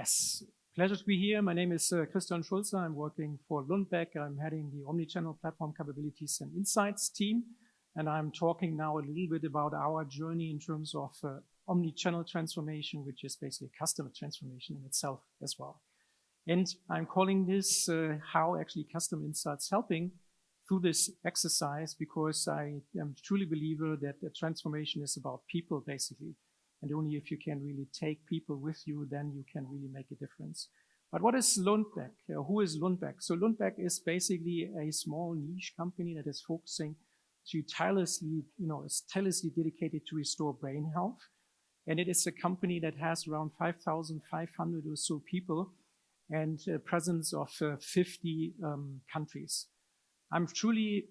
Yes, pleasure to be here. My name is Schulze. I'm working for Lundbeck. I'm heading the Omnichannel Platform Capabilities and Insights team. And I'm talking now a little bit about our journey in terms of Omnichannel Transformation, which is basically customer transformation in itself as well. And I'm calling this how actually customer insights helping through this exercise, because I am truly a believer that the transformation is about people basically. And only if you can really take people with you, then you can really make a difference. But what is Lundbeck? Who is Lundbeck? So Lundbeck is basically a small niche company that is focusing to tirelessly dedicated to restore brain health. And it is a company that has around 5,500 or so people and a presence of 50 countries. I'm truly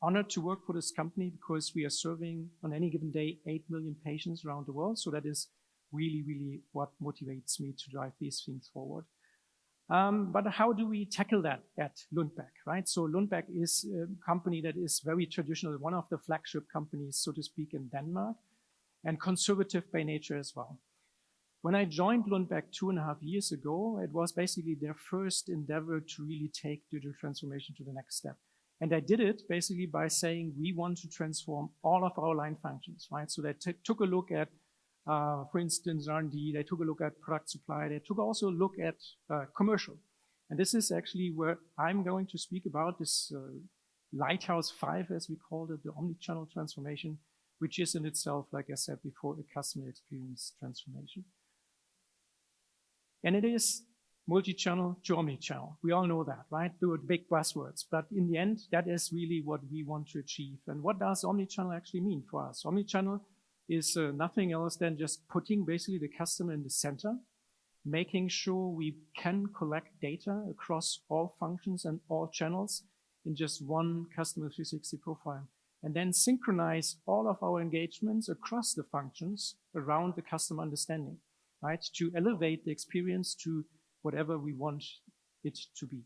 honored to work for this company because we are serving on any given day 8 million patients around the world. So that is really, really what motivates me to drive these things forward. But how do we tackle that at Lundbeck, right? So Lundbeck is a company that is very traditional, one of the flagship companies, so to speak, in Denmark, and conservative by nature as well. When I joined Lundbeck 2.5 years ago, it was basically their first endeavor to really take digital transformation to the next step. And I did it basically by saying we want to transform all of our line functions, right? So they took a look at, for instance, R&D, they took a look at product supply, they took also a look at commercial. And this is actually where I'm going to speak about this Lighthouse 5, as we called it, the Omnichannel Transformation, which is in itself, like I said before, a customer experience transformation. And it is multi-channel to omni-channel. We all know that, right? They were big buzzwords, but in the end, that is really what we want to achieve. And what does omni-channel actually mean for us? Omni-channel is nothing else than just putting basically the customer in the center, making sure we can collect data across all functions and all channels in just one customer 360 profile, and then synchronize all of our engagements across the functions around the customer understanding, right? To elevate the experience to whatever we want it to be.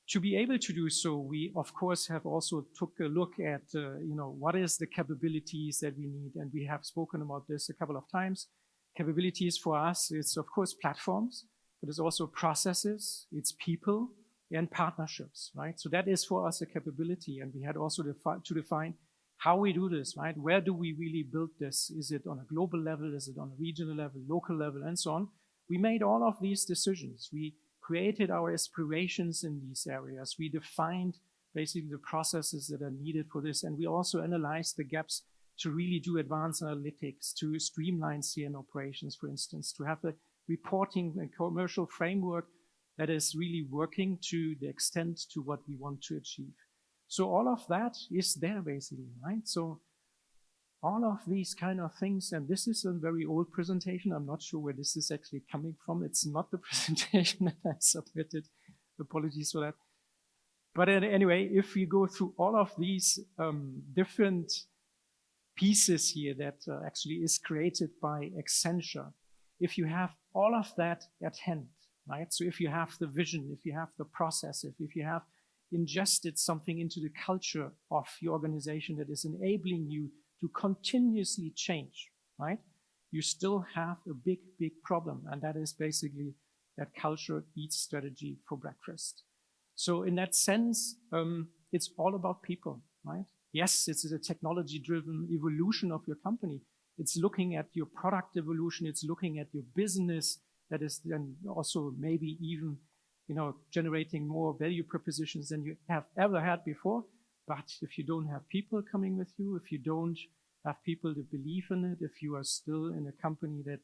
To be able to do so, we of course have also took a look at, what is the capabilities that we need, and we have spoken about this a couple of times. Capabilities for us, it's of course platforms, but it's also processes, it's people and partnerships, right? So that is for us a capability, and we had also to define how we do this, right? Where do we really build this? Is it on a global level? Is it on a regional level, local level, and so on? We made all of these decisions. We created our aspirations in these areas. We defined basically the processes that are needed for this. And we also analyzed the gaps to really do advanced analytics, to streamline CN operations, for instance, to have a reporting and commercial framework that is really working to the extent to what we want to achieve. So all of that is there basically, right? So all of these kind of things, and this is a very old presentation. I'm not sure where this is actually coming from. It's not the presentation that I submitted. Apologies for that. But anyway, if we go through all of these different pieces here that actually is created by Accenture, if you have all of that at hand, right? So if you have the vision, if you have the process, if you have ingested something into the culture of your organization that is enabling you to continuously change, right? You still have a big, big problem. And that is basically that culture eats strategy for breakfast. So in that sense, it's all about people, right? Yes, it's a technology-driven evolution of your company. It's looking at your product evolution. It's looking at your business that is then also maybe even, generating more value propositions than you have ever had before. But if you don't have people coming with you, if you don't have people to believe in it, if you are still in a company that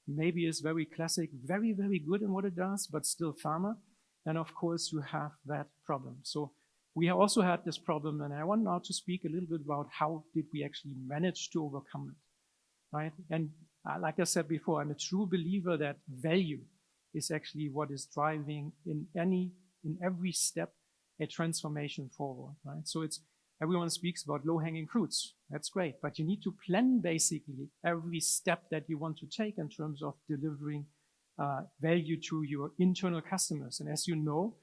maybe is very classic, very, very good in what it does, but still pharma, then of course you have that problem. So we also had this problem, and I want now to speak a little bit about how did we actually manage to overcome it, right? And like I said before, I'm a true believer that value is actually what is driving in every step a transformation forward, right? So everyone speaks about low-hanging fruits. That's great, but you need to plan basically every step that you want to take in terms of delivering value to your internal customers. And as you know,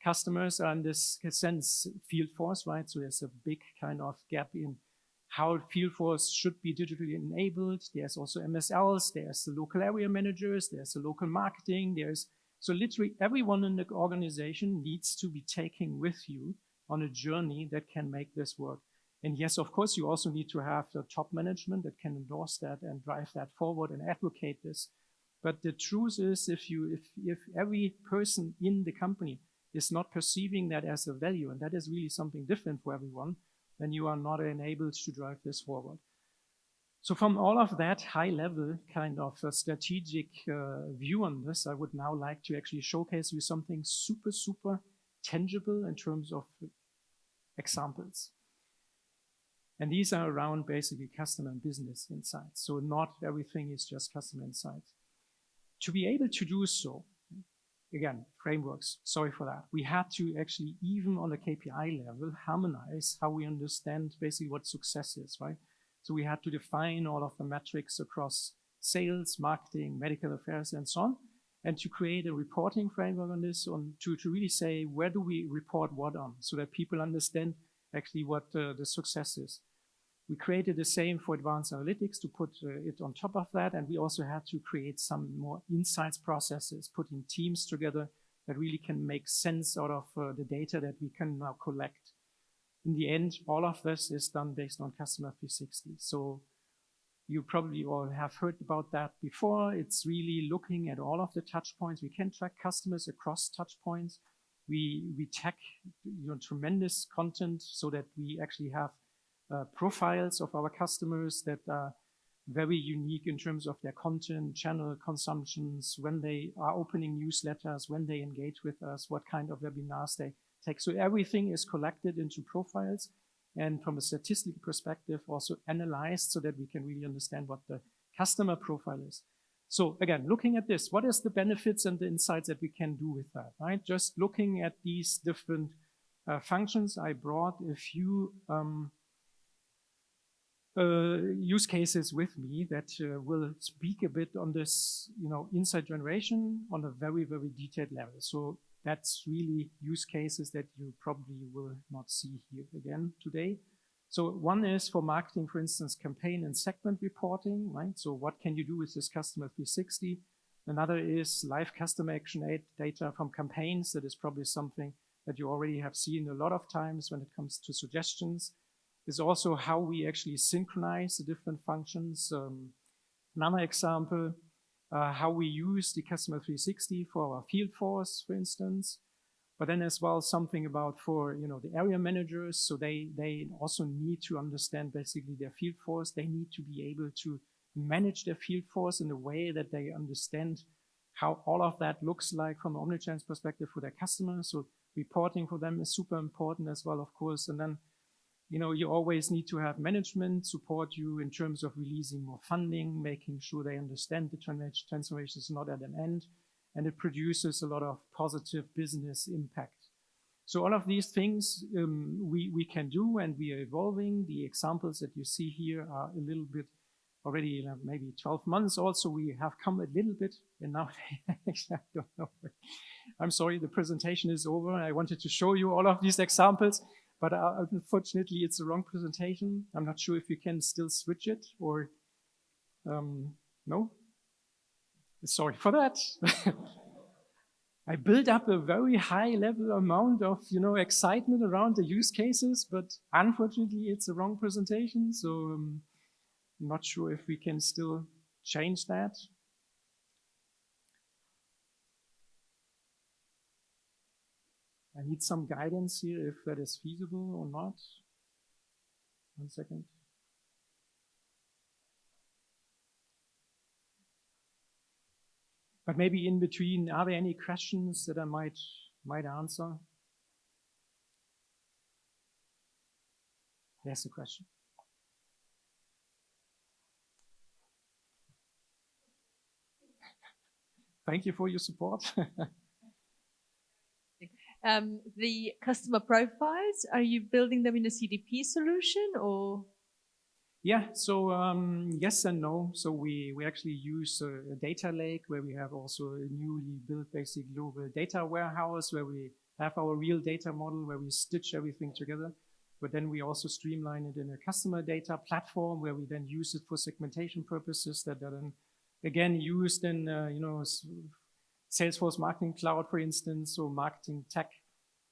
customers are in this sense field force, right? So there's a big kind of gap in how field force should be digitally enabled. There's also MSLs, there's the local area managers, there's the local marketing, so literally everyone in the organization needs to be taken with you on a journey that can make this work. And yes, of course, you also need to have the top management that can endorse that and drive that forward and advocate this. But the truth is, if every person in the company is not perceiving that as a value, and that is really something different for everyone, then you are not enabled to drive this forward. So from all of that high level kind of strategic view on this, I would now like to actually showcase you something super, super tangible in terms of examples. And these are around basically customer and business insights. So not everything is just customer insights. To be able to do so, again, frameworks, sorry for that. We had to actually, even on a KPI level, harmonize how we understand basically what success is, right? So we had to define all of the metrics across sales, marketing, medical affairs, and so on, and to create a reporting framework on this, to really say, where do we report what on, so that people understand actually what the success is. We created the same for advanced analytics to put it on top of that. And we also had to create some more insights processes, putting teams together that really can make sense out of the data that we can now collect. In the end, all of this is done based on Customer 360. So you probably all have heard about that before. It's really looking at all of the touch points. We can track customers across touch points. We tag tremendous content so that we actually have profiles of our customers that are very unique in terms of their content, channel consumptions, when they are opening newsletters, when they engage with us, what kind of webinars they take. So everything is collected into profiles and from a statistical perspective also analyzed so that we can really understand what the customer profile is. So again, looking at this, what is the benefits and the insights that we can do with that, right? Just looking at these different functions, I brought a few use cases with me that will speak a bit on this, insight generation on a very, very detailed level. So that's really use cases that you probably will not see here again today. So one is for marketing, for instance, campaign and segment reporting, right? So what can you do with this Customer 360? Another is live customer action data from campaigns. That is probably something that you already have seen a lot of times when it comes to suggestions. Is also how we actually synchronize the different functions. Another example, how we use the Customer 360 for our field force, for instance, but then as well something about for the area managers. So they also need to understand basically their field force. They need to be able to manage their field force in a way that they understand how all of that looks like from an omnichannel perspective for their customers. So reporting for them is super important as well, of course, and then you always need to have management support you in terms of releasing more funding, making sure they understand the transformation is not at an end, and it produces a lot of positive business impact. So all of these things we can do, and we are evolving. The examples that you see here are a little bit already maybe 12 months old, so we have come a little bit, and now I don't know. I'm sorry, the presentation is over. I wanted to show you all of these examples. But unfortunately, it's the wrong presentation. I'm not sure if you can still switch it or no. Sorry for that. I built up a very high level amount of excitement around the use cases, but unfortunately, it's the wrong presentation. So I'm not sure if we can still change that. I need some guidance here if that is feasible or not. 1 second. But maybe in between, are there any questions that I might answer? There's a question. Thank you for your support. The customer profiles, are you building them in a CDP solution or? Yeah, so yes and no. So we actually use a data lake where we have also a newly built basic global data warehouse where we have our real data model where we stitch everything together. but then we also streamline it in a customer data platform where we then use it for segmentation purposes that are then again used in, Salesforce Marketing Cloud, for instance, or marketing tech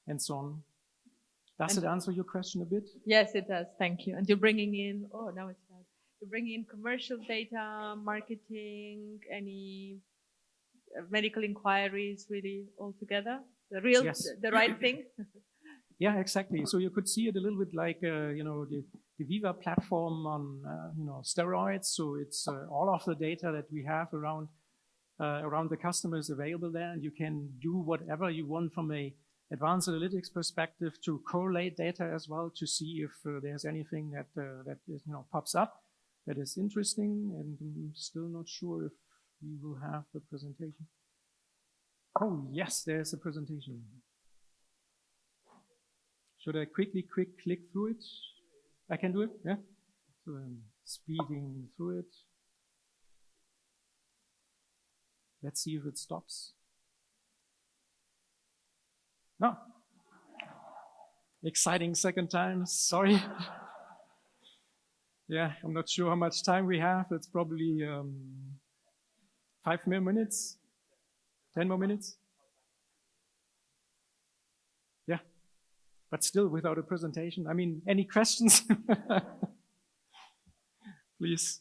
and so on. Does it answer your question a bit? Yes, it does. Thank you. And you're bringing in, now it's bad. You're bringing in commercial data, marketing, any medical inquiries really all together? The right thing? Yeah, exactly. So you could see it a little bit like, the Viva platform on, steroids. So it's all of the data that we have around the customers available there, and you can do whatever you want from a advanced analytics perspective to correlate data as well to see if there's anything that is, pops up that is interesting. And I'm still not sure if we will have the presentation. Oh yes, there's a presentation. Should I quickly click through it? I can do it, yeah? So I'm speeding through it. Let's see if it stops. No. Exciting second time, sorry. Yeah, I'm not sure how much time we have. It's probably 5 more minutes, 10 more minutes. Yeah, but still without a presentation. I mean, any questions? Please.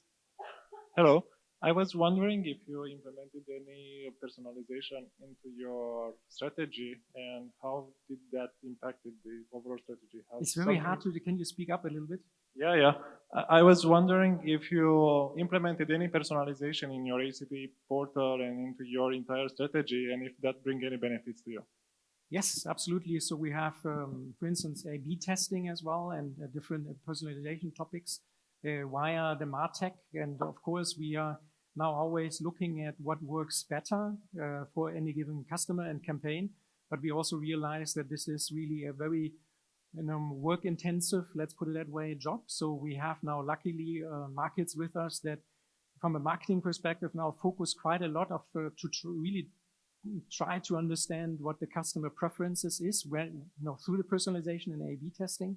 Hello. I was wondering if you implemented any personalization into your strategy and how did that impact the overall strategy? It's very hard to, can you speak up a little bit? Yeah. I was wondering if you implemented any personalization in your ACP portal and into your entire strategy and if that brings any benefits to you. Yes, absolutely. So we have, for instance, A/B testing as well and different personalization topics via the MarTech. And of course, we are now always looking at what works better for any given customer and campaign. But we also realize that this is really a very work-intensive, let's put it that way, job. So we have now, luckily, markets with us that, from a marketing perspective, now focus quite a lot really try to understand what the customer preferences is, through the personalization and A/B testing,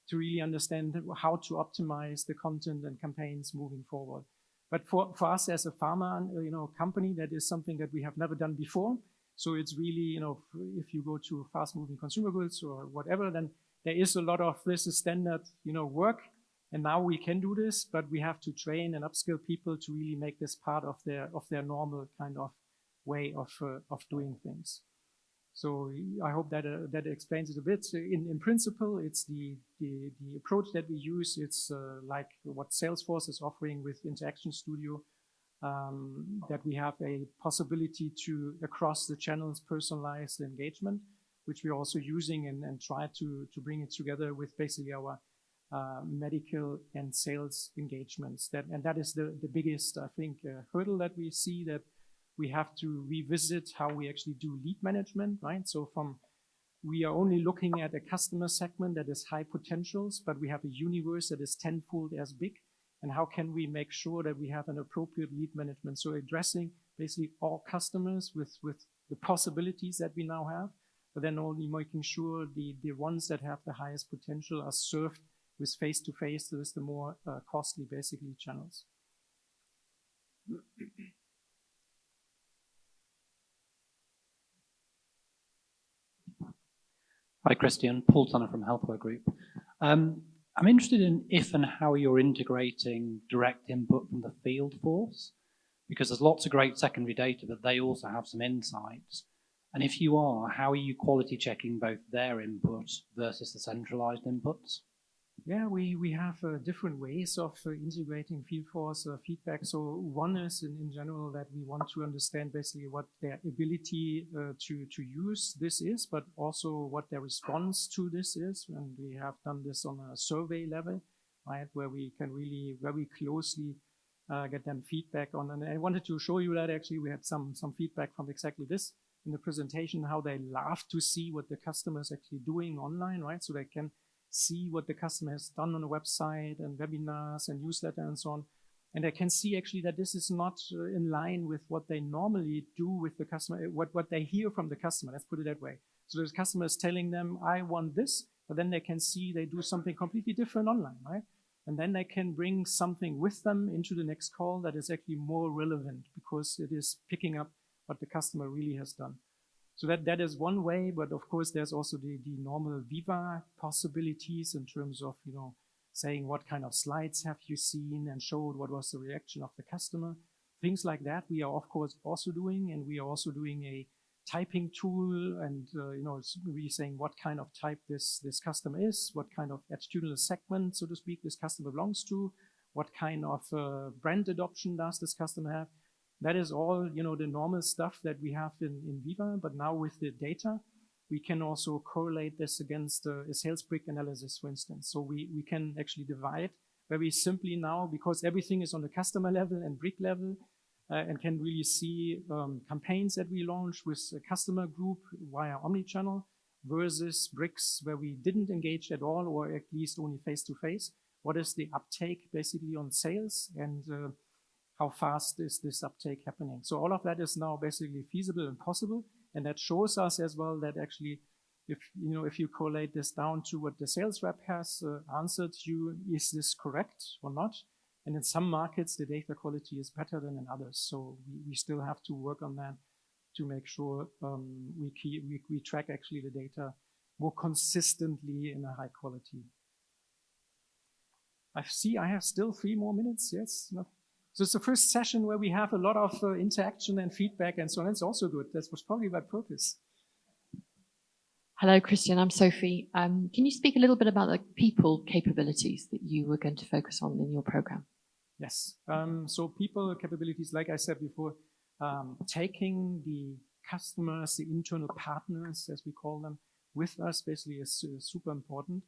to really understand how to optimize the content and campaigns moving forward. But for us as a pharma, company, that is something that we have never done before. So it's really, if you go to fast-moving consumer goods or whatever, then there is a lot of this is standard, work. And now we can do this, but we have to train and upskill people to really make this part of their normal kind of way of doing things. So I hope that explains it a bit. In principle, it's the approach that we use. It's like what Salesforce is offering with Interaction Studio, that we have a possibility to, across the channels, personalize the engagement, which we're also using and try to bring it together with basically our medical and sales engagements. That is the biggest, I think, hurdle that we see, that we have to revisit how we actually do lead management, right? So we are only looking at a customer segment that is high potentials, but we have a universe that is tenfold as big. And how can we make sure that we have an appropriate lead management? So addressing basically all customers with the possibilities that we now have, but then only making sure the ones that have the highest potential are served with face-to-face, so it's the more costly, basically, channels. Hi, Christian. Paul Tunner from Healthware Group. I'm interested in if and how you're integrating direct input from the field force, because there's lots of great secondary data, but they also have some insights. And if you are, how are you quality checking both their input versus the centralized inputs? Yeah, we have different ways of integrating field force feedback. So one is in general that we want to understand basically what their ability to use this is, but also what their response to this is. And we have done this on a survey level, right, where we can really very closely get them feedback on. And I wanted to show you that actually we had some feedback from exactly this in the presentation, how they love to see what the customer is actually doing online, right? So they can see what the customer has done on the website and webinars and newsletter and so on. And I can see actually that this is not in line with what they normally do with the customer, what they hear from the customer. Let's put it that way. So the customer is telling them, I want this, but then they can see they do something completely different online, right? And then they can bring something with them into the next call that is actually more relevant because it is picking up what the customer really has done. So that is one way, but of course there's also the normal Viva possibilities in terms of, saying what kind of slides have you seen and showed what was the reaction of the customer. Things like that we are of course also doing, and we are also doing a typing tool and, really saying what kind of type this customer is, what kind of attitudinal segment, so to speak, this customer belongs to, what kind of brand adoption does this customer have. That is all, the normal stuff that we have in Viva, but now with the data, we can also correlate this against a sales brick analysis, for instance. So we can actually divide very simply now, because everything is on the customer level and brick level, and can really see campaigns that we launch with a customer group via Omnichannel versus bricks where we didn't engage at all, or at least only face-to-face. What is the uptake basically on sales, and how fast is this uptake happening? So all of that is now basically feasible and possible. And that shows us as well that actually, if you correlate this down to what the sales rep has answered you, is this correct or not? And in some markets, the data quality is better than in others. So we still have to work on that to make sure we track actually the data more consistently in a high quality. I have still 3 more minutes. Yes. No. So it's the first session where we have a lot of interaction and feedback and so on. It's also good. That was probably by purpose. Hello, Christian. I'm Sophie. Can you speak a little bit about the people capabilities that you were going to focus on in your program? Yes. So people capabilities, like I said before, taking the customers, the internal partners, as we call them, with us basically is super important.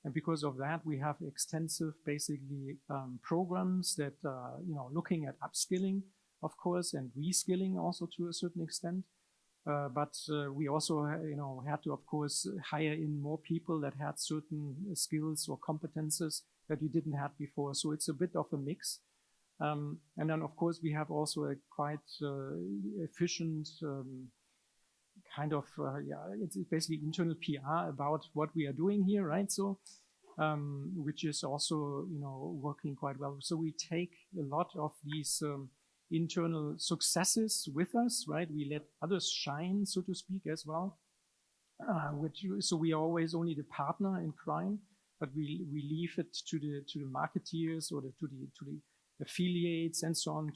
And because of that, we have extensive, basically, programs that, looking at upskilling, of course, and reskilling also to a certain extent. But we also, had to, of course, hire in more people that had certain skills or competences that we didn't have before. So it's a bit of a mix. And then, of course, we have also a quite efficient it's basically internal PR about what we are doing here, right? So, which is also, working quite well. So we take a lot of these internal successes with us, right? We let others shine, so to speak, as well. So we are always only the partner in crime, but we leave it to the marketeers or to the affiliates and so on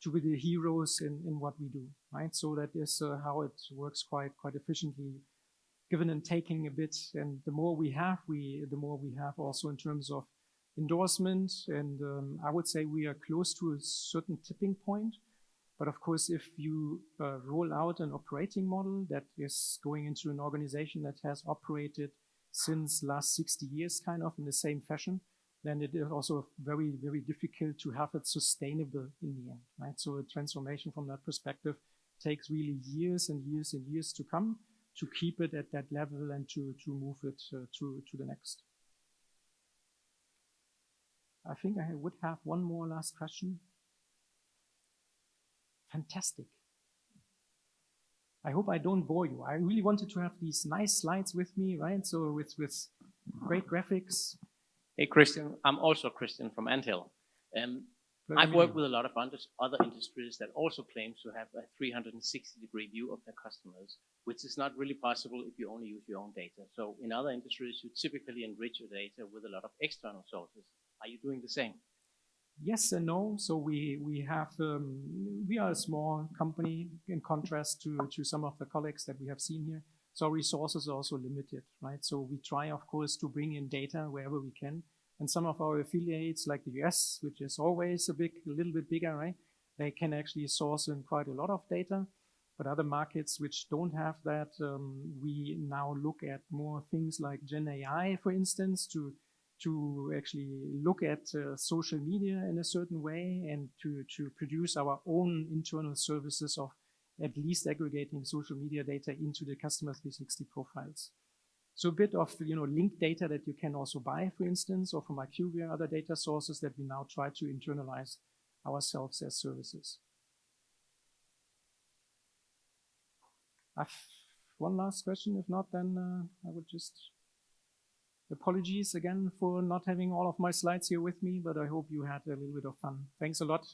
to be the heroes in what we do, right? So that is how it works quite efficiently, given and taking a bit. And the more we have, the more we have also in terms of endorsement. And I would say we are close to a certain tipping point. But of course, if you roll out an operating model that is going into an organization that has operated since last 60 years, kind of in the same fashion, then it is also very, very difficult to have it sustainable in the end, right? So a transformation from that perspective takes really years and years and years to come to keep it at that level and to move it to the next. I think I would have one more last question. Fantastic. I hope I don't bore you. I really wanted to have these nice slides with me, right? So with great graphics. Hey, Christian. I'm also Christian from Anthill. I've worked with a lot of other industries that also claim to have a 360-degree view of their customers, which is not really possible if you only use your own data. So in other industries, you typically enrich your data with a lot of external sources. Are you doing the same? Yes and no. So we have we are a small company in contrast to some of the colleagues that we have seen here. So resources are also limited, right? So we try, of course, to bring in data wherever we can. And some of our affiliates, like the US, which is always a little bit bigger, right? They can actually source in quite a lot of data. But other markets which don't have that, we now look at more things like Gen AI, for instance, to actually look at social media in a certain way and to produce our own internal services of at least aggregating social media data into the customer 360 profiles. So a bit of linked data that you can also buy, for instance, or from IQVIA, other data sources that we now try to internalize ourselves as services. I've one last question. If not, then I would just Apologies again for not having all of my slides here with me, but I hope you had a little bit of fun. Thanks a lot.